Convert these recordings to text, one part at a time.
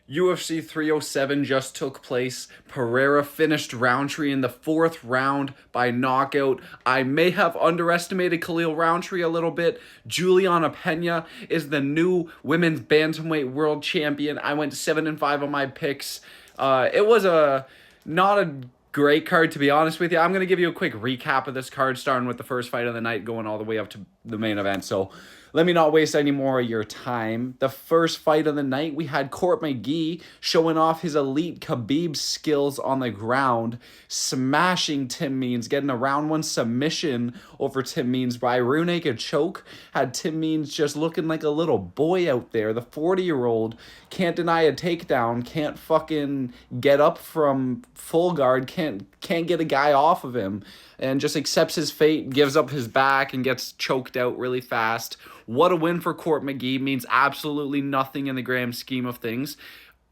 UFC 307 just took place. Pereira finished Roundtree in the fourth round by knockout. I may have underestimated Khalil Roundtree a little bit. Juliana Pena is the new women's bantamweight world champion. I went 7-5 on my picks. It was not a great card, to be honest with you. I'm going to give you a quick recap of this card, starting with the first fight of the night, going all the way up to the main event. So let me not waste any more of your time. The first fight of the night, we had Court McGee showing off his elite Khabib skills on the ground, smashing Tim Means, getting a round one submission over Tim Means by rear naked choke. Had Tim Means just looking like a little boy out there. The 40-year-old can't deny a takedown, can't fucking get up from full guard, can't get a guy off of him, and just accepts his fate, gives up his back, and gets choked out really fast. What a win for Court McGee. Means absolutely nothing in the grand scheme of things.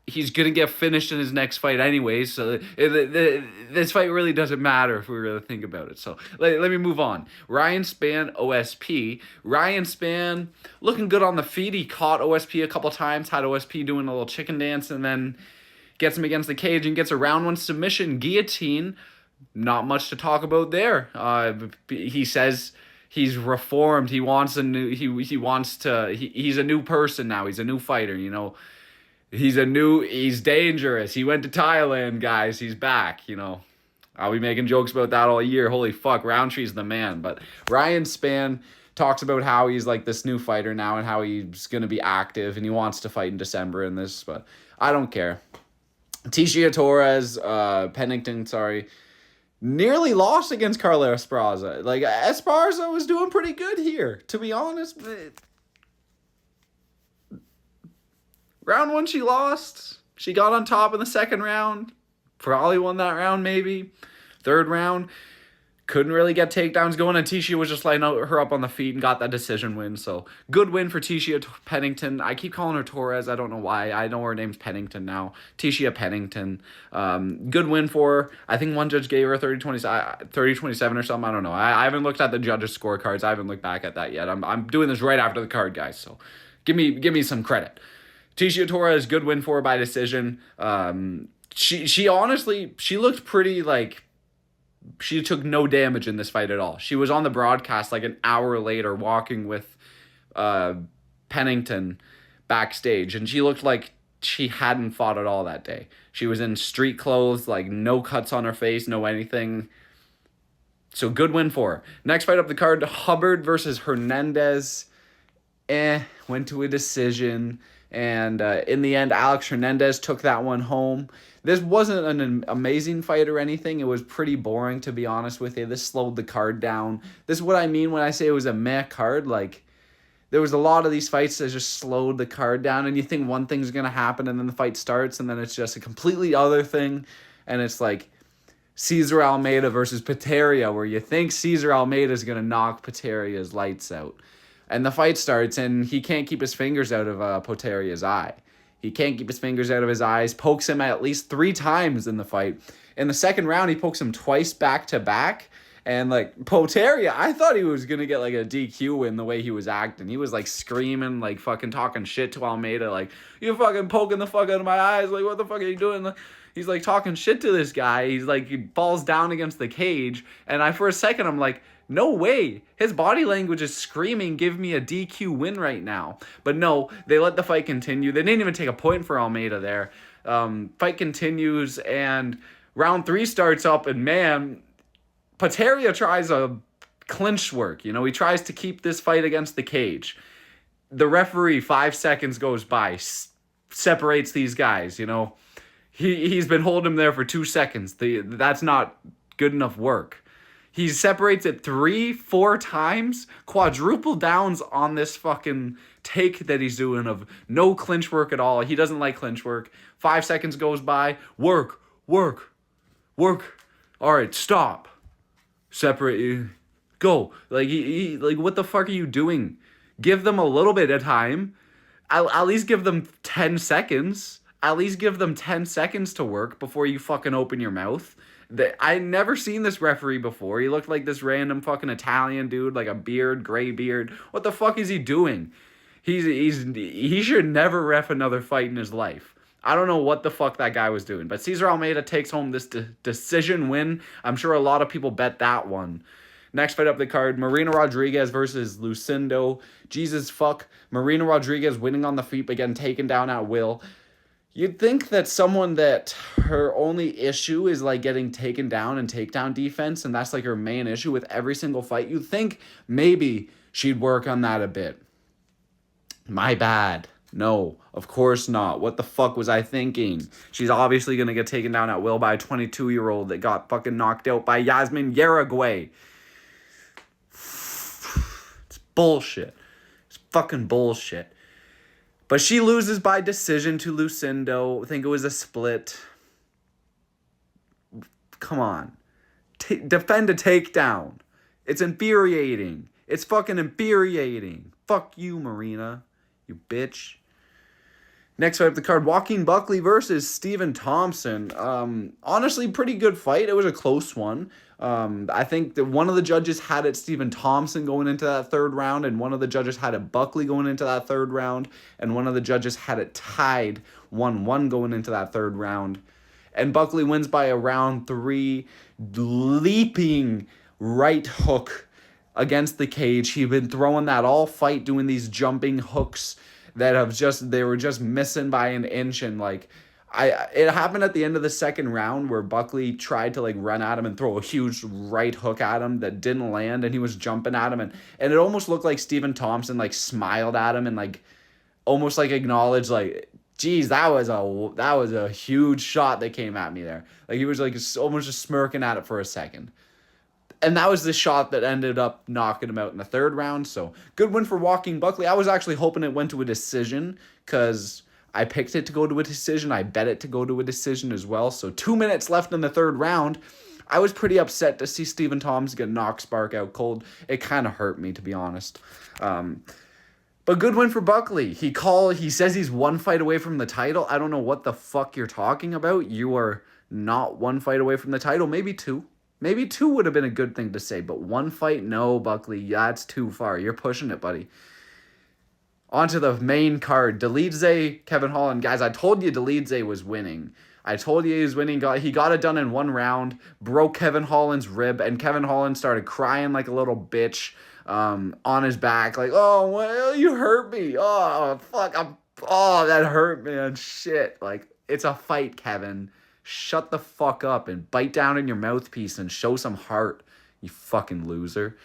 He's going to get finished in his next fight anyways, so this fight really doesn't matter if we really think about it. So let me move on. Ryan Spann, OSP. Ryan Spann looking good on the feet. He caught OSP a couple times, had OSP doing a little chicken dance, and then gets him against the cage and gets a round one submission guillotine. Not much to talk about there. He says he's reformed. He wants a new. He's a new person now. He's a new fighter. You know, he's dangerous. He went to Thailand, guys. He's back. You know, I'll be making jokes about that all year. Holy fuck, Roundtree's the man. But Ryan Spann talks about how he's like this new fighter now and how he's gonna be active and he wants to fight in December in this. But I don't care. Teixeira Torres, Pennington, nearly lost against Carla Esparza. Like, Esparza was doing pretty good here, to be honest. Round one, she lost. She got on top in the second round. Probably won that round, maybe. Third round, couldn't really get takedowns going, and Teixeira was just lighting her up on the feet and got that decision win. So, good win for Teixeira Pennington. I keep calling her Torres. I don't know why. I know her name's Pennington now. Teixeira Pennington. Good win for her. I think one judge gave her 30-27 or something. I don't know. I haven't looked at the judges' scorecards. I haven't looked back at that yet. I'm doing this right after the card, guys. So, give me some credit. Teixeira Torres, good win for her by decision. She honestly, she looked pretty like, she took no damage in this fight at all. She was on the broadcast like an hour later walking with Pennington backstage, and she looked like she hadn't fought at all that day. She was in street clothes, like no cuts on her face, no anything. So good win for her. Next fight up the card, Hubbard versus Hernandez. Went to a decision. And in the end, Alex Hernandez took that one home. This wasn't an amazing fight or anything. It was pretty boring, to be honest with you. This slowed the card down. This is what I mean when I say it was a meh card. Like, there was a lot of these fights that just slowed the card down, and you think one thing's going to happen, and then the fight starts, and then it's just a completely other thing. And it's like Cesar Almeida versus Peteria, where you think Cesar Almeida is going to knock Peteria's lights out. And the fight starts, and he can't keep his fingers out of Poteria's eye. He can't keep his fingers out of his eyes, pokes him at least 3 times in the fight. In the second round, he pokes him twice back-to-back. And, like, Poteria, I thought he was going to get, like, a DQ win the way he was acting. He was, like, screaming, like, fucking talking shit to Almeida. Like, you fucking poking the fuck out of my eyes. Like, what the fuck are you doing? He's, like, talking shit to this guy. He's, like, he falls down against the cage. And for a second, I'm like, no way. His body language is screaming, give me a DQ win right now. But no, they let the fight continue. They didn't even take a point for Almeida there. Fight continues, and round 3 starts up, and man, Peteria tries a clinch work. You know, he tries to keep this fight against the cage. The referee, 5 seconds goes by, separates these guys, you know. He's been holding him there for 2 seconds. That's not good enough work. He separates it 3-4 times, quadruple downs on this fucking take that he's doing of no clinch work at all. He doesn't like clinch work. 5 seconds goes by. Work. All right, stop. Separate you. Go. Like, like, what the fuck are you doing? Give them a little bit of time. At least give them 10 seconds. At least give them 10 seconds to work before you fucking open your mouth. I never seen this referee before. He looked like this random fucking Italian dude, like a beard, gray beard. What the fuck is he doing? He should never ref another fight in his life. I don't know what the fuck that guy was doing. But Cesar Almeida takes home this decision win. I'm sure a lot of people bet that one. Next fight up the card, Marina Rodriguez versus Lucindo. Jesus fuck. Marina Rodriguez winning on the feet but getting taken down at will. You'd think that someone that her only issue is like getting taken down and takedown defense, and that's like her main issue with every single fight, you'd think maybe she'd work on that a bit. My bad. No, of course not. What the fuck was I thinking? She's obviously going to get taken down at will by a 22-year-old that got fucking knocked out by Yasmin Uruguay. It's bullshit. It's fucking bullshit. But she loses by decision to Lucindo. I think it was a split. Come on. Defend a takedown. It's infuriating. It's fucking infuriating. Fuck you, Marina. You bitch. Next fight up the card, Joaquin Buckley versus Stephen Thompson. Honestly, pretty good fight. It was a close one. I think that one of the judges had it Stephen Thompson going into that third round, and one of the judges had it Buckley going into that third round, and one of the judges had it tied 1-1 going into that third round. And Buckley wins by a round 3, leaping right hook against the cage. He'd been throwing that all fight, doing these jumping hooks that they were just missing by an inch, and like it happened at the end of the second round where Buckley tried to like run at him and throw a huge right hook at him that didn't land, and he was jumping at him, and it almost looked like Stephen Thompson like smiled at him and like almost like acknowledged like, geez, that was a huge shot that came at me there. Like he was like almost just smirking at it for a second. And that was the shot that ended up knocking him out in the third round. So, good win for Joaquin Buckley. I was actually hoping it went to a decision because I picked it to go to a decision. I bet it to go to a decision as well. So, 2 minutes left in the third round. I was pretty upset to see Stephen Thompson get knocked spark out cold. It kind of hurt me, to be honest. But good win for Buckley. He says he's 1 fight away from the title. I don't know what the fuck you're talking about. You are not 1 fight away from the title. Maybe 2. Maybe 2 would have been a good thing to say, but 1 fight, no, Buckley, that's too far. You're pushing it, buddy. On to the main card. Dolidze, Kevin Holland. Guys, I told you Dolidze was winning. I told you he was winning. He got it done in 1 round, broke Kevin Holland's rib, and Kevin Holland started crying like a little bitch on his back. Like, oh, well, you hurt me. Oh, fuck. That hurt, man. Shit. Like, it's a fight, Kevin. Shut the fuck up and bite down in your mouthpiece and show some heart, you fucking loser.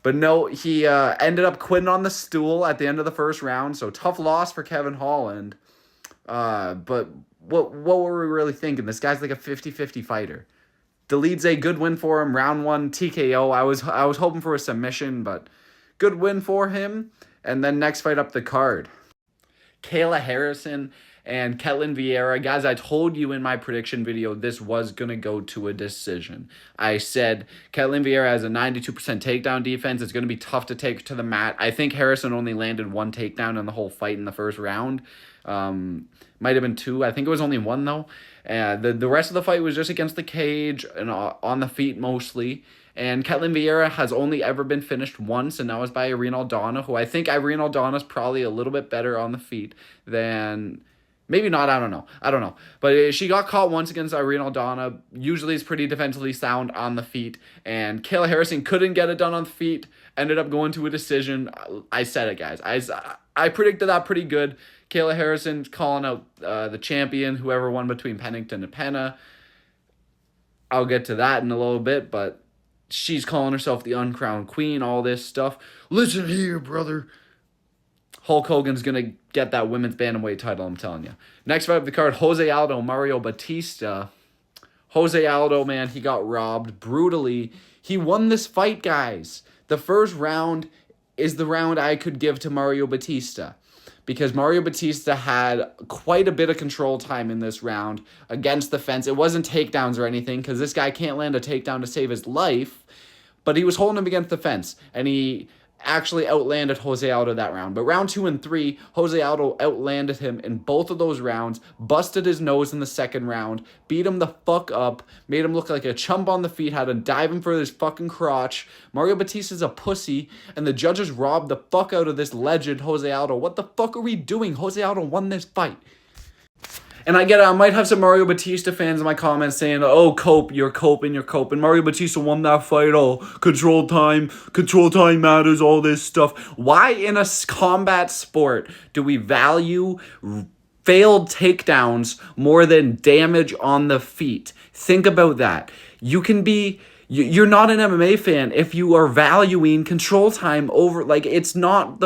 But no, he ended up quitting on the stool at the end of the first round, so tough loss for Kevin Holland. But what were we really thinking? This guy's like a 50-50 fighter. Dolidze, good win for him. Round 1 TKO. I was hoping for a submission, but good win for him. And then next fight up the card, Kayla Harrison and Ketlen Vieira. Guys, I told you in my prediction video this was going to go to a decision. I said Ketlen Vieira has a 92% takedown defense. It's going to be tough to take to the mat. I think Harrison only landed 1 takedown in the whole fight in the first round. Might have been 2. I think it was only 1, though. The rest of the fight was just against the cage and on the feet mostly. And Ketlen Vieira has only ever been finished once, and that was by Irene Aldana, who I think Irene Aldana is probably a little bit better on the feet than... Maybe not, I don't know. But she got caught once against Irene Aldana. Usually is pretty defensively sound on the feet. And Kayla Harrison couldn't get it done on the feet. Ended up going to a decision. I said it, guys. I predicted that pretty good. Kayla Harrison calling out the champion, whoever won between Pennington and Penna. I'll get to that in a little bit, but she's calling herself the Uncrowned Queen, all this stuff. Listen here, brother. Hulk Hogan's going to get that women's bantamweight title, I'm telling you. Next fight of the card, Jose Aldo, Mario Batista. Jose Aldo, man, he got robbed brutally. He won this fight, guys. The first round is the round I could give to Mario Batista, because Mario Batista had quite a bit of control time in this round against the fence. It wasn't takedowns or anything, because this guy can't land a takedown to save his life, but he was holding him against the fence, and he actually outlanded Jose Aldo that round. But round 2 and 3, Jose Aldo outlanded him in both of those rounds, busted his nose in the second round, beat him the fuck up, made him look like a chump on the feet, had to dive him for his fucking crotch. Mario Batista's a pussy, and the judges robbed the fuck out of this legend, Jose Aldo. What the fuck are we doing? Jose Aldo won this fight. And I get it, I might have some Mario Batista fans in my comments saying, oh, cope, you're coping. Mario Batista won that fight, oh, control time matters, all this stuff. Why in a combat sport do we value failed takedowns more than damage on the feet? Think about that. You're not an MMA fan if you are valuing control time over, like, it's not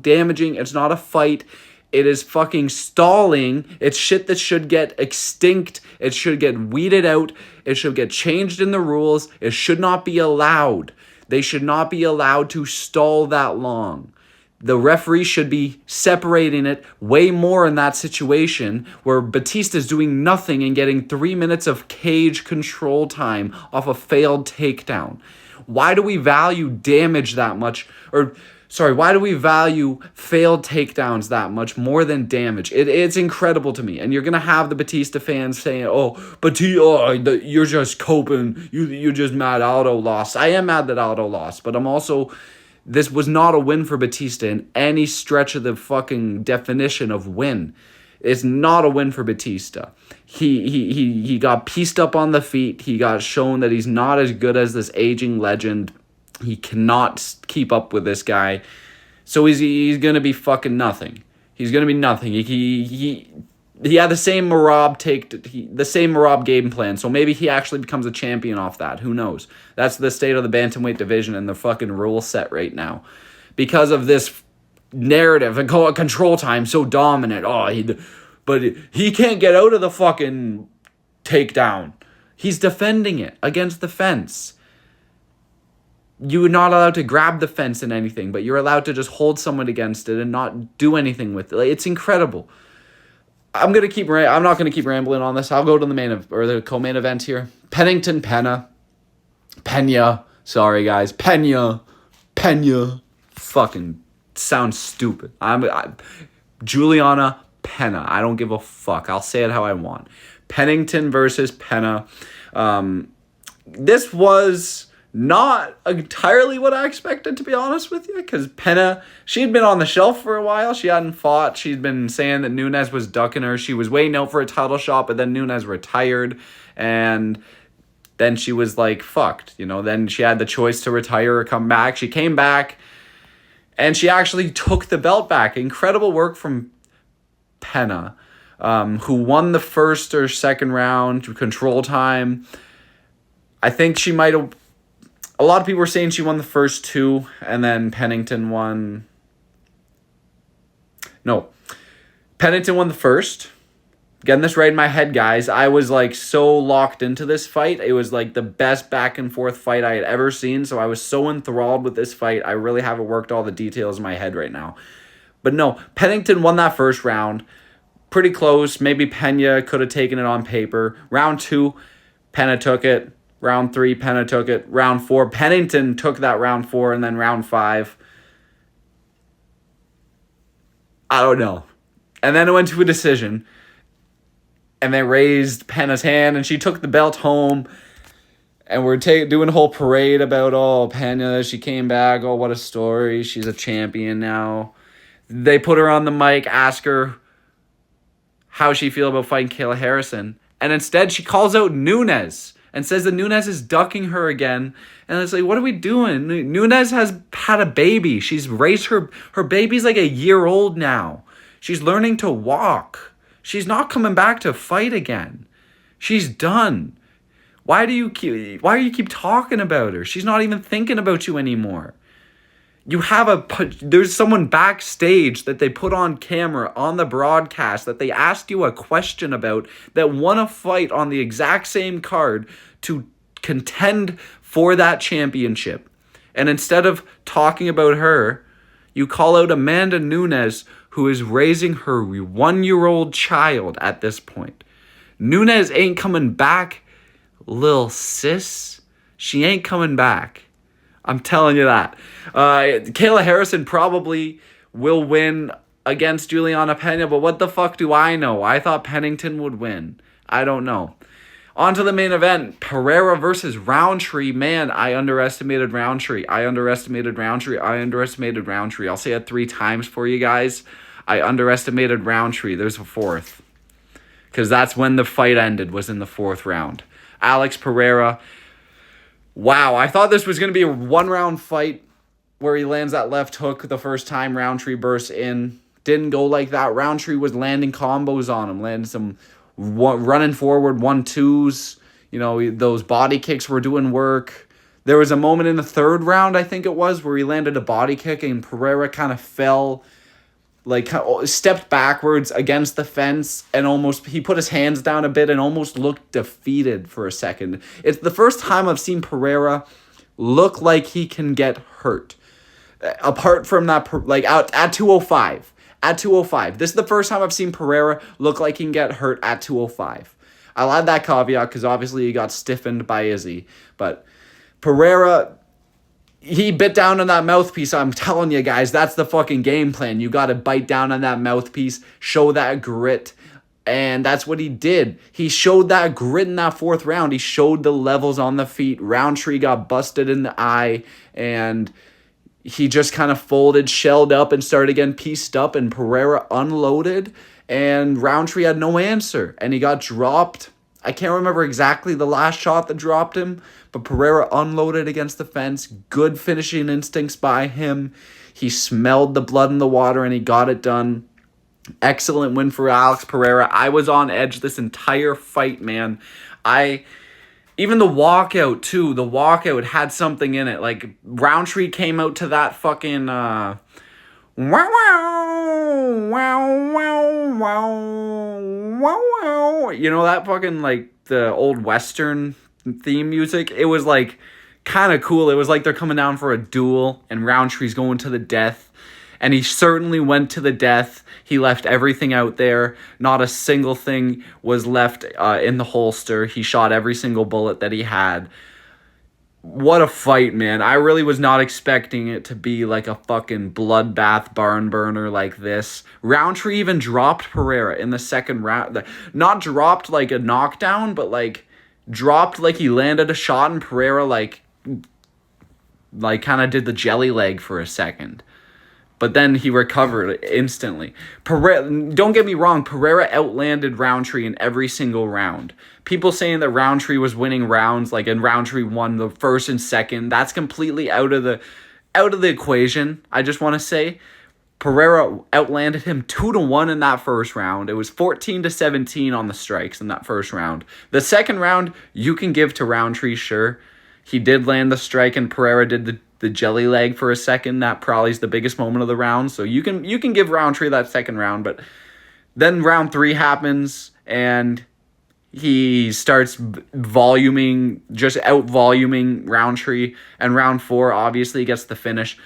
damaging, it's not a fight. It is fucking stalling. It's shit that should get extinct. It should get weeded out. It should get changed in the rules. It should not be allowed. They should not be allowed to stall that long. The referee should be separating it way more in that situation where Batista's doing nothing and getting 3 minutes of cage control time off a failed takedown. Why do we value damage that much? Why do we value failed takedowns that much more than damage? It's incredible to me. And you're going to have the Batista fans saying, you're just coping. You're just mad Aldo lost. I am mad that Aldo lost, but I'm also, this was not a win for Batista in any stretch of the fucking definition of win. It's not a win for Batista. He got pieced up on the feet. He got shown that he's not as good as this aging legend. He cannot keep up with this guy. So he's going to be fucking nothing. He's going to be nothing. He had the same Marab game plan. So maybe he actually becomes a champion off that. Who knows? That's the state of the bantamweight division and the fucking rule set right now. Because of this narrative and call it control time so dominant. But he can't get out of the fucking takedown. He's defending it against the fence. You're not allowed to grab the fence in anything, but you're allowed to just hold someone against it and not do anything with it. Like, it's incredible. I'm not going to keep rambling on this. I'll go to the co-main event here. Pennington Pena. Sorry, guys. Pena. Fucking sounds stupid. Juliana Pena. I don't give a fuck. I'll say it how I want. Pennington versus Pena. This was not entirely what I expected, to be honest with you, because Pena, she'd been on the shelf for a while. She hadn't fought. She'd been saying that Nunes was ducking her. She was waiting out for a title shot, but then Nunes retired, and then she was like, fucked. Then she had the choice to retire or come back. She came back, and she actually took the belt back. Incredible work from Pena, who won the first or second round, control time. I think she might have... A lot of people were saying she won the first two, and then Pennington won... No. Pennington won the first. Getting this right in my head, guys. I was like so locked into this fight. It was like the best back and forth fight I had ever seen, so I was so enthralled with this fight. I really haven't worked all the details in my head right now. But no, Pennington won that first round. Pretty close. Maybe Pena could have taken it on paper. Round 2, Pena took it. Round 3, Pena took it. Round 4, Pennington took that round 4. And then round 5, I don't know. And then it went to a decision. And they raised Pena's hand, and she took the belt home. And we're doing a whole parade about, Pena, she came back. Oh, what a story. She's a champion now. They put her on the mic, ask her how she feel about fighting Kayla Harrison. And instead, she calls out Nunes and says that Nunes is ducking her again. And it's like, what are we doing? Nunes has had a baby. She's raised her baby's like a year old now. She's learning to walk. She's not coming back to fight again. She's done. Why do you keep talking about her? She's not even thinking about you anymore. There's someone backstage that they put on camera on the broadcast that they asked you a question about that won a fight on the exact same card to contend for that championship. And instead of talking about her, you call out Amanda Nunes, who is raising her 1-year-old child at this point. Nunes ain't coming back, lil sis. She ain't coming back. I'm telling you that. Kayla Harrison probably will win against Juliana Pena, but what the fuck do I know? I thought Pennington would win. I don't know. On to the main event, Pereira versus Roundtree. Man, I underestimated Roundtree. I'll say it 3 times for you guys. I underestimated Roundtree. There's a 4th. because that's when the fight ended, was in the 4th round. Alex Pereira, wow, I thought this was going to be a 1-round fight where he lands that left hook the first time Roundtree bursts in. Didn't go like that. Roundtree was landing combos on him, landing some running forward 1-2s. You know, those body kicks were doing work. There was a moment in the 3rd round, I think it was, where he landed a body kick and Pereira kind of fell, like stepped backwards against the fence, and almost he put his hands down a bit and almost looked defeated for a second. It's the first time I've seen Pereira look like he can get hurt. Apart from that, like at 205. At 205. This is the first time I've seen Pereira look like he can get hurt at 205. I'll add that caveat because obviously he got stiffened by Izzy. But Pereira, he bit down on that mouthpiece. I'm telling you guys, that's the fucking game plan. You got to bite down on that mouthpiece, show that grit. And that's what he did. He showed that grit in that 4th round. He showed the levels on the feet. Roundtree got busted in the eye. And he just kind of folded, shelled up, and started getting pieced up. And Pereira unloaded. And Roundtree had no answer. And he got dropped. I can't remember exactly the last shot that dropped him, but Pereira unloaded against the fence. Good finishing instincts by him. He smelled the blood in the water, and he got it done. Excellent win for Alex Pereira. I was on edge this entire fight, man. Even the walkout, too. The walkout had something in it. Like, Roundtree came out to that fucking, wow, wow, wow, wow, wow, wow. You know, that fucking, like, the old Western theme music? It was, like, kind of cool. It was like they're coming down for a duel, and Roundtree's going to the death. And he certainly went to the death. He left everything out there. Not a single thing was left in the holster. He shot every single bullet that he had. What a fight, man. I really was not expecting it to be like a fucking bloodbath barn burner like this. Roundtree even dropped Pereira in the 2nd round. Not dropped like a knockdown, but like dropped like he landed a shot, and Pereira like kind of did the jelly leg for a second. But then he recovered instantly. Don't get me wrong, Pereira outlanded Roundtree in every single round. People saying that Roundtree was winning rounds, like, and Roundtree won the 1st and 2nd, that's completely out of the equation. I just want to say Pereira outlanded him 2-1 in that 1st round. It was 14-17 on the strikes in that 1st round. The 2nd round, you can give to Roundtree, sure. He did land the strike, and Pereira did the jelly leg for a second. That probably is the biggest moment of the round. So you can give Roundtree that 2nd round. But then round 3 happens, and he starts voluming, just out-voluming Roundtree. And round 4 obviously gets the finish.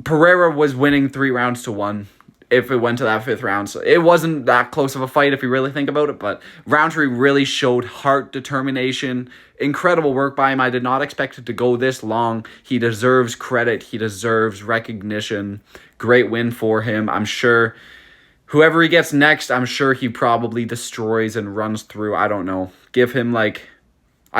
Pereira was winning 3 rounds to 1 if it went to that 5th round. So it wasn't that close of a fight if you really think about it, but Roundtree really showed heart, determination, incredible work by him. I did not expect it to go this long. He deserves credit. He deserves recognition. Great win for him. I'm sure whoever he gets next, I'm sure he probably destroys and runs through. I don't know. Give him I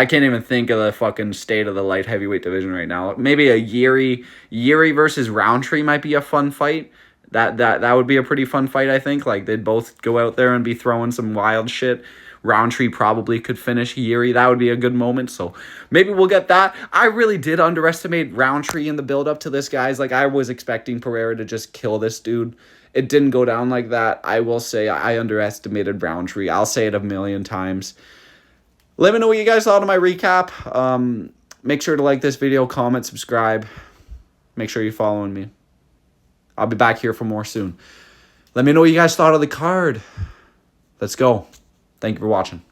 can't even think of the fucking state of the light heavyweight division right now. Maybe a Yuri versus Roundtree might be a fun fight. That would be a pretty fun fight, I think. Like, they'd both go out there and be throwing some wild shit. Roundtree probably could finish Yuri. That would be a good moment. So maybe we'll get that. I really did underestimate Roundtree in the build-up to this, guys. Like, I was expecting Pereira to just kill this dude. It didn't go down like that. I will say I underestimated Roundtree. I'll say it a million times. Let me know what you guys thought of my recap. Make sure to like this video, comment, subscribe. Make sure you're following me. I'll be back here for more soon. Let me know what you guys thought of the card. Let's go. Thank you for watching.